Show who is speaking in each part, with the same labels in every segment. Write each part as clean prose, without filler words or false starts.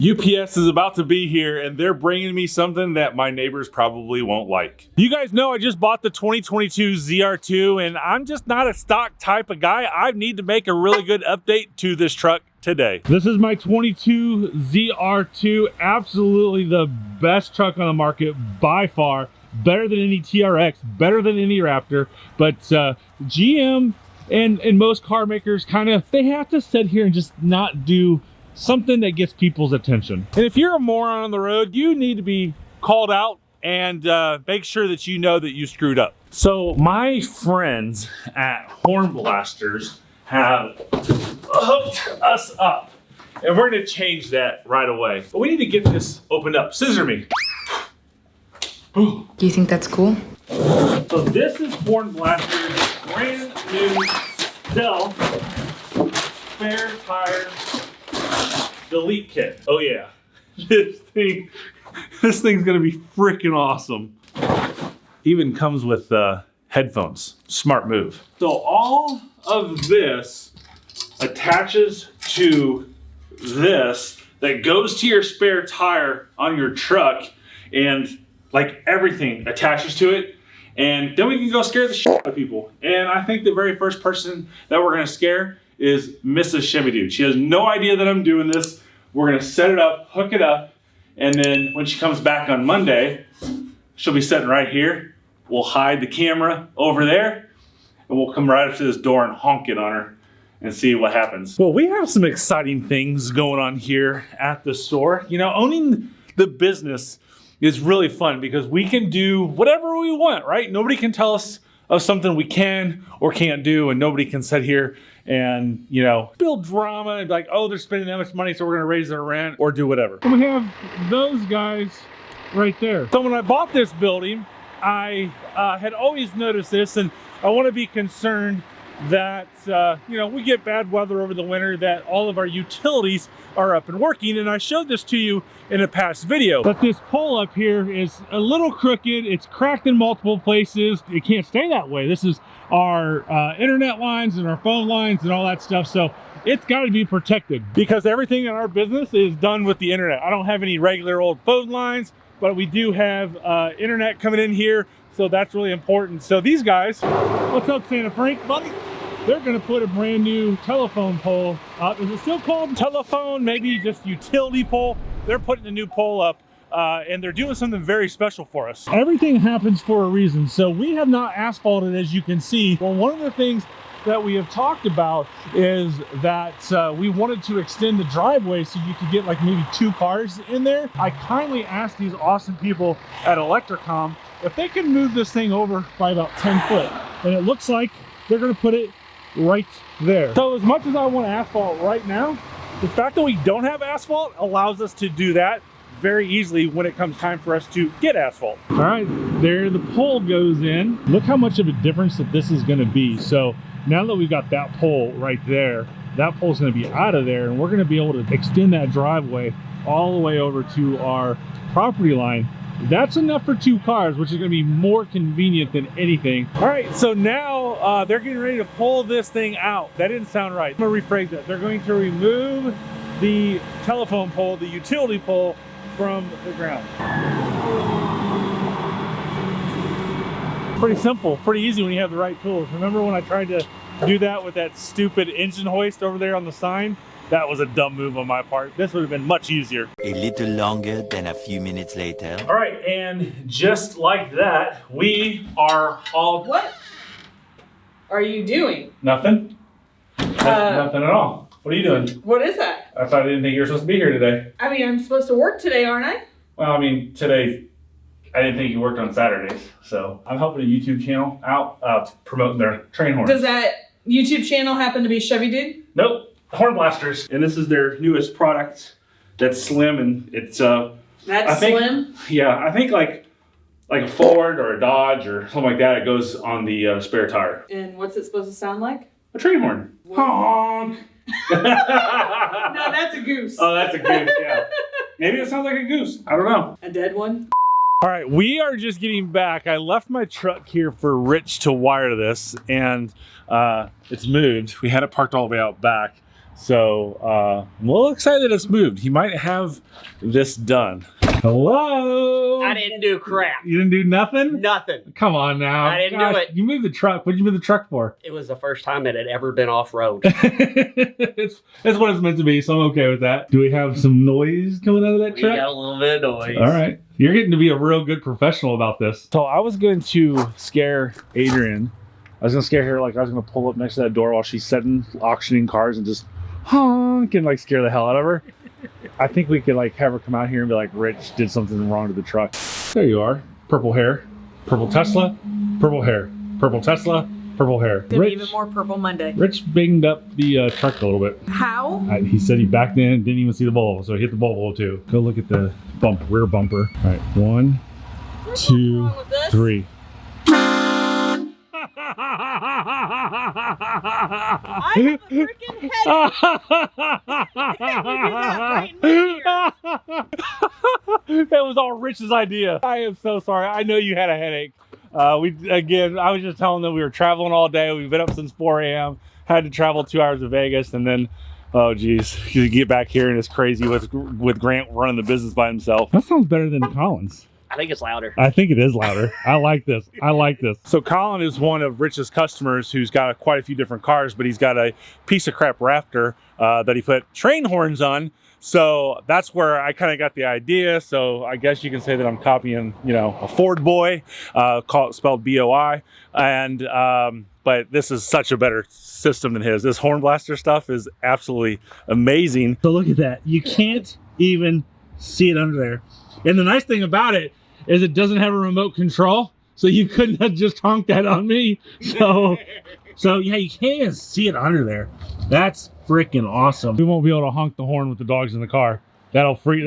Speaker 1: UPS is about to be here and they're bringing me something that my neighbors probably won't like. You guys know I just bought the 2022 ZR2 and I'm just not a stock type of guy. I need to make a really good update to this truck today. This is my 22 ZR2, absolutely the best truck on the market by far. Better than any TRX, better than any Raptor, but GM and most car makers they have to sit here and just not do something that gets people's attention. And if you're a moron on the road, you need to be called out and make sure that you know that you screwed up. So my friends at Horn Blasters have hooked us up and we're gonna change that right away. But we need to get this opened up. Scissor me.
Speaker 2: Do you think that's cool?
Speaker 1: So this is Horn Blasters' brand new stealth spare tire delete kit. Oh yeah, this thing's gonna be freaking awesome. Even comes with headphones. Smart move. So all of this attaches to this that goes to your spare tire on your truck, and like everything attaches to it. And then we can go scare the shit out of people. And I think the very first person that we're gonna scare is Mrs. Chevy Dude. She has no idea that I'm doing this. We're gonna set it up, hook it up, and then when she comes back on Monday, she'll be sitting right here. We'll hide the camera over there, and we'll come right up to this door and honk it on her and see what happens. Well, we have some exciting things going on here at the store. You know, owning the business is really fun because we can do whatever we want, right? Nobody can tell us of something we can or can't do, and nobody can sit here and, you know, build drama and be like, oh, they're spending that much money, so we're gonna raise their rent or do whatever. And we have those guys right there. So when I bought this building, I had always noticed this, and I wanna be concerned that, you know, we get bad weather over the winter, that all of our utilities are up and working. And I showed this to you in a past video. But this pole up here is a little crooked. It's cracked in multiple places. It can't stay that way. This is our internet lines and our phone lines and all that stuff. So it's got to be protected because everything in our business is done with the internet. I don't have any regular old phone lines, but we do have internet coming in here. So that's really important. So these guys, what's up, Santa Frank, buddy? They're gonna put a brand new telephone pole up. Is it still called telephone? Maybe just utility pole. They're putting a new pole up and they're doing something very special for us. Everything happens for a reason. So we have not asphalted, as you can see. Well, one of the things that we have talked about is that we wanted to extend the driveway so you could get like maybe 2 cars in there. I kindly asked these awesome people at Electricom if they can move this thing over by about 10 foot. And it looks like they're gonna put it right there. So as much as I want asphalt right now, the fact that we don't have asphalt allows us to do that very easily when it comes time for us to get asphalt. All right, there the pole goes in. Look how much of a difference that this is gonna be. So now that we've got that pole right there, that pole's gonna be out of there, and we're gonna be able to extend that driveway all the way over to our property line. That's enough for 2 cars, which is gonna be more convenient than anything. All right, so now they're getting ready to pull this thing out. That didn't sound right. I'm gonna rephrase that. They're going to remove the telephone pole, the utility pole, from the ground. Pretty simple, pretty easy when you have the right tools. Remember when I tried to do that with that stupid engine hoist over there on the sign? That was a dumb move on my part. This would have been much easier.
Speaker 3: A little longer than a few minutes later.
Speaker 1: All right, and just like that, we are all...
Speaker 2: What are you doing?
Speaker 1: Nothing. Nothing at all. What are you doing?
Speaker 2: What is that?
Speaker 1: I thought I didn't think you were supposed to be here today.
Speaker 2: I mean, I'm supposed to work today, aren't I?
Speaker 1: Well, I mean, today, I didn't think you worked on Saturdays. So I'm helping a YouTube channel out promoting their train horn.
Speaker 2: Does that YouTube channel happen to be Chevy Dude?
Speaker 1: Nope. Horn Blasters, and this is their newest product. That's slim, and it's
Speaker 2: slim.
Speaker 1: Yeah, I think like a Ford or a Dodge or something like that. It goes on the spare tire.
Speaker 2: And what's it supposed to sound like?
Speaker 1: A train horn. Honk.
Speaker 2: No, that's a goose.
Speaker 1: Oh, that's a goose. Yeah. Maybe it sounds like a goose. I don't know.
Speaker 2: A dead one.
Speaker 1: All right, we are just getting back. I left my truck here for Rich to wire this, and it's moved. We had it parked all the way out back. So I'm a little excited that it's moved. He might have this done. Hello.
Speaker 4: I didn't do crap.
Speaker 1: You didn't do nothing?
Speaker 4: Nothing.
Speaker 1: Come on now.
Speaker 4: I didn't do it.
Speaker 1: You moved the truck. What did you move the truck for?
Speaker 4: It was the first time it had ever been off-road.
Speaker 1: It's what it's meant to be, so I'm okay with that. Do we have some noise coming out of that
Speaker 4: We
Speaker 1: truck?
Speaker 4: got a little bit of noise.
Speaker 1: All right. You're getting to be a real good professional about this. So I was going to scare Adrian. I was going to scare her, like I was going to pull up next to that door while she's sitting, auctioning cars and just honk and like scare the hell out of her. I think we could like have her come out here and be like, Rich did something wrong to the truck. There you are. Purple hair, purple Tesla, purple hair, purple Tesla, purple hair.
Speaker 2: Gonna be even more purple Monday.
Speaker 1: Rich banged up the truck a little bit.
Speaker 2: How?
Speaker 1: He said he backed in, didn't even see the Volvo, so he hit the Volvo too. Go look at the rear bumper. All right, 1, 2, 3.
Speaker 2: I have a freaking headache.
Speaker 1: That was all Rich's idea. I am so sorry. I know you had a headache. I was just telling them we were traveling all day. We've been up since 4 a.m. Had to travel 2 hours to Vegas, and then, oh geez, you get back here and it's crazy with Grant running the business by himself. That sounds better than Colin's.
Speaker 4: I think it's louder.
Speaker 1: I think it is louder. I like this. I like this. So Colin is one of Rich's customers who's got quite a few different cars, but he's got a piece of crap Raptor that he put train horns on. So that's where I kind of got the idea. So I guess you can say that I'm copying, you know, a Ford boy, spelled B-O-I. And but this is such a better system than his. This horn blaster stuff is absolutely amazing. So look at that. You can't even see it under there. And the nice thing about it is it doesn't have a remote control, so you couldn't have just honked that on me. So yeah, you can't even see it under there. That's freaking awesome. We won't be able to honk the horn with the dogs in the car. That'll freak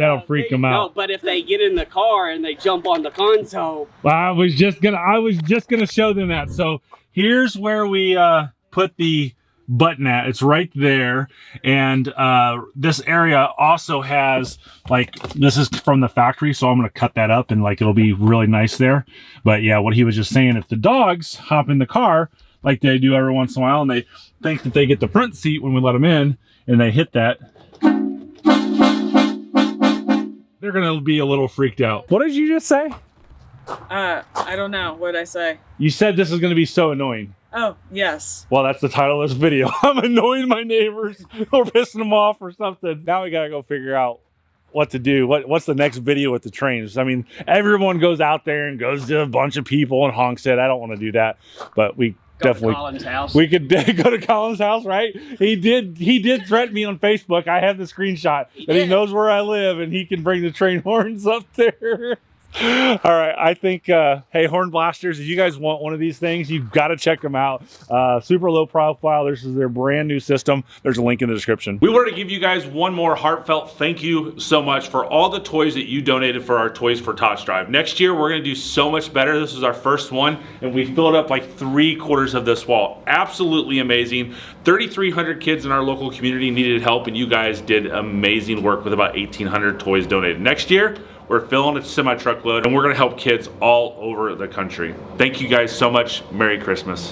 Speaker 1: them out.
Speaker 4: No, but if they get in the car and they jump on the console.
Speaker 1: Well, I was just gonna show them that. So here's where we put the button at. It's right there, and this area also has, like, this is from the factory, so I'm going to cut that up and like it'll be really nice there. But yeah, what he was just saying, if the dogs hop in the car like they do every once in a while and they think that they get the front seat when we let them in and they hit that, they're going to be a little freaked out. What did you just say?
Speaker 2: I don't know. What did I say?
Speaker 1: You said this is going to be so annoying.
Speaker 2: Oh, yes.
Speaker 1: Well, that's the title of this video. I'm annoying my neighbors or pissing them off or something. Now we gotta go figure out what to do. What's the next video with the trains? I mean, everyone goes out there and goes to a bunch of people and honks it. I don't want to do that, but we definitely.
Speaker 4: Colin's house.
Speaker 1: We could go to Colin's house, right? He did threaten me on Facebook. I have the screenshot that he knows where I live and he can bring the train horns up there. All right, I think, hey, Horn Blasters, if you guys want one of these things, you've got to check them out. Super low profile. This is their brand new system. There's a link in the description. We wanted to give you guys one more heartfelt thank you so much for all the toys that you donated for our Toys for Tots drive. Next year, we're going to do so much better. This is our first one, and we filled up like 3/4 of this wall. Absolutely amazing. 3,300 kids in our local community needed help, and you guys did amazing work with about 1,800 toys donated. Next year, we're filling a semi-truckload, and we're gonna help kids all over the country. Thank you guys so much. Merry Christmas.